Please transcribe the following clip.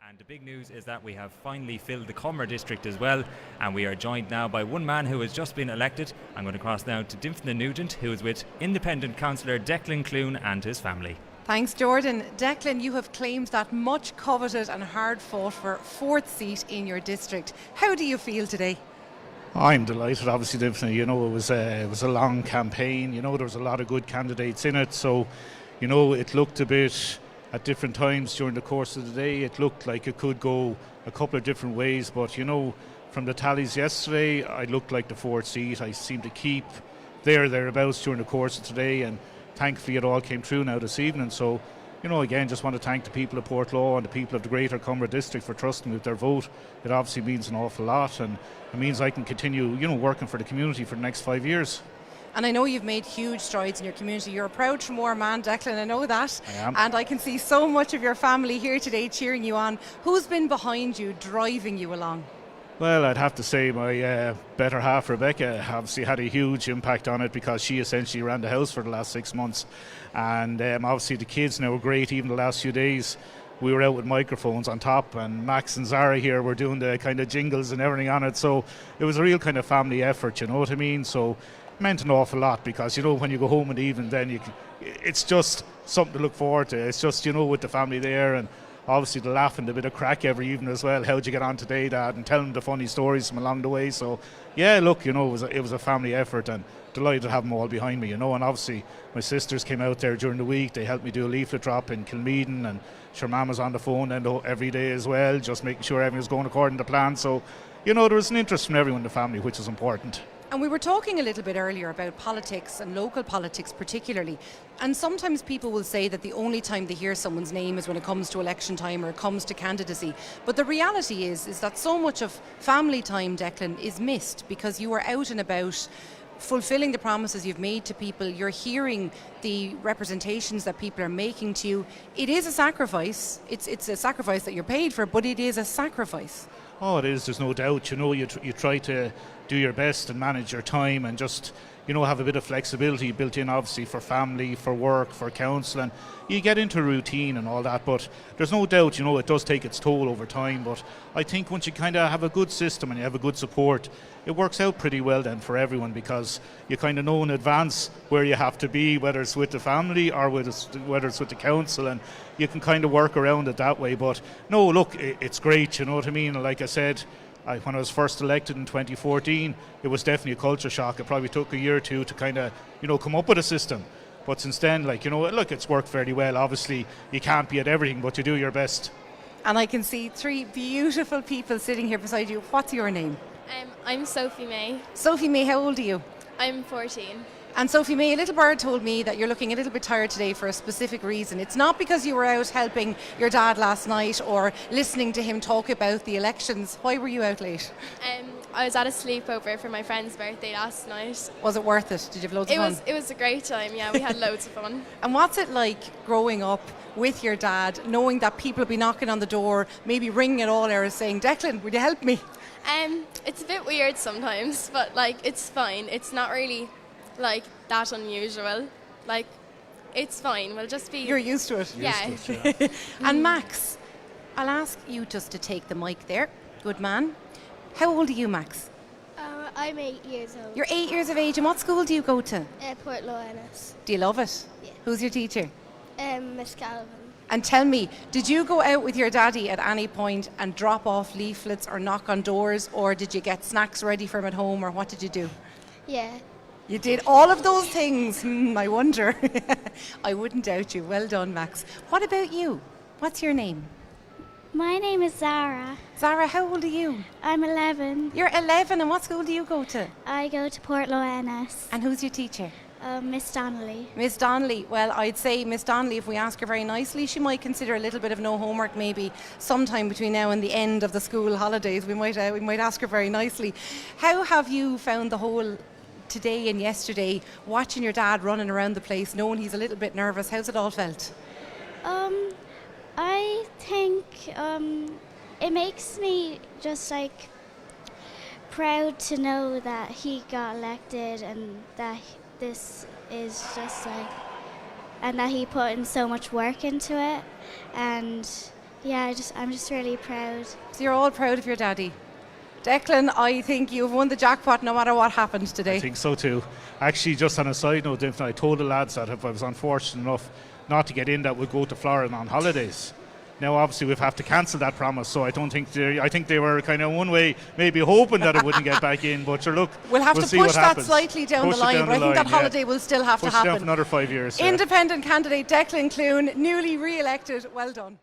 And the big news is that we have finally filled the Comer district as well, and we are joined now by one man who has just been elected. I'm going to cross now to Dimphna Nugent, who is with independent councillor Declan Clune and his family. Thanks, Jordan. Declan, you have claimed that much coveted and hard fought for fourth seat in your district. How do you feel today? I'm delighted, obviously, Dimphna. You know, it was a long campaign. You know, there was a lot of good candidates in it. So, you know, it looked a bit, at different times during the course of the day, it looked like it could go a couple of different ways. But, you know, from the tallies yesterday, I looked like the fourth seat. I seemed to keep thereabouts during the course of today. And thankfully, it all came through now this evening. So, you know, again, just want to thank the people of Portlaw and the people of the Greater Comer District for trusting me with their vote. It obviously means an awful lot, and it means I can continue, you know, working for the community for the next 5 years. And I know you've made huge strides in your community. You're a proud Tramore man, Declan, I know that. I am. And I can see so much of your family here today cheering you on. Who's been behind you, driving you along? Well, I'd have to say my better half, Rebecca, obviously had a huge impact on it because she essentially ran the house for the last 6 months. And obviously the kids now were great. Even the last few days we were out with microphones on top, and Max and Zara here were doing the kind of jingles and everything on it. So it was a real kind of family effort, you know what I mean? So it meant an awful lot because, you know, when you go home in the evening, then it's just something to look forward to. It's just, you know, with the family there, and obviously the laugh and the bit of crack every evening as well. How'd you get on today, Dad? And telling the funny stories from along the way. So yeah, look, you know, it was a family effort, and delighted to have them all behind me, you know. And obviously my sisters came out there during the week. They helped me do a leaflet drop in Kilmeaden, and sure, Mum was on the phone and every day as well, just making sure everything was going according to plan. So, you know, there was an interest from everyone in the family, which is important. And we were talking a little bit earlier about politics and local politics particularly. And sometimes people will say that the only time they hear someone's name is when it comes to election time or it comes to candidacy. But the reality is that so much of family time, Declan, is missed because you are out and about fulfilling the promises you've made to people. You're hearing the representations that people are making to you. It is a sacrifice. It's a sacrifice that you're paid for, but it is a sacrifice. Oh, it is, there's no doubt. You know, you try to do your best and manage your time and just, you know, have a bit of flexibility built in, obviously, for family, for work, for council, and you get into routine and all that. But there's no doubt, you know, it does take its toll over time. But I think once you kind of have a good system and you have a good support, it works out pretty well then for everyone, because you kind of know in advance where you have to be, whether it's with the family or whether it's with the council, and you can kind of work around it that way. But no, look, it's great, you know what I mean? Like I said, when I was first elected in 2014, it was definitely a culture shock. It probably took a year or two to kind of, you know, come up with a system. But since then, like, you know, look, it's worked fairly well. Obviously, you can't be at everything, but you do your best. And I can see three beautiful people sitting here beside you. What's your name? I'm Sophie May. Sophie May, how old are you? I'm 14. And Sophie May, a little bird told me that you're looking a little bit tired today for a specific reason. It's not because you were out helping your dad last night or listening to him talk about the elections. Why were you out late? I was at a sleepover for my friend's birthday last night. Was it worth it? Did you have loads of fun? It was a great time, yeah, we had loads of fun. And what's it like growing up with your dad, knowing that people will be knocking on the door, maybe ringing at all hours saying, Declan, would you help me? It's a bit weird sometimes, but like it's fine. It's not really like that unusual. Like, it's fine. We'll just be... You're used to it. Yeah. And Max, I'll ask you just to take the mic there. Good man. How old are you, Max? I'm 8 years old. You're 8 years of age, and what school do you go to? Portlaw Ennis. Do you love it? Yeah. Who's your teacher? Miss Galvin. And tell me, did you go out with your daddy at any point and drop off leaflets or knock on doors, or did you get snacks ready for him at home, or what did you do? Yeah. You did all of those things. I wonder. I wouldn't doubt you. Well done, Max. What about you? What's your name? My name is Zara. Zara, how old are you? I'm 11. You're 11, and what school do you go to? I go to Portlaw Ennis. And who's your teacher? Miss Donnelly. Miss Donnelly. Well, I'd say Miss Donnelly, if we ask her very nicely, she might consider a little bit of no homework maybe sometime between now and the end of the school holidays. We might ask her very nicely. How have you found the whole today and yesterday, watching your dad running around the place, knowing he's a little bit nervous? How's it all felt? I think it makes me just like proud to know that he got elected and that this is just like, and that he put in so much work into it, and yeah, I'm just really proud. So you're all proud of your daddy. Declan, I think you've won the jackpot no matter what happens today. I think so too. Actually, just on a side note, I told the lads that if I was unfortunate enough not to get in, that we'd go to Florida on holidays. Now, obviously, we've have to cancel that promise, so I don't think I think they were kind of one way maybe hoping that it wouldn't get back in. But sure, look, we'll have to see push what that happens. slightly down Push the it line, down but I the think that line, holiday will still have Push to it down happen. for another 5 years. Independent candidate Declan Clune, newly re-elected. Well done.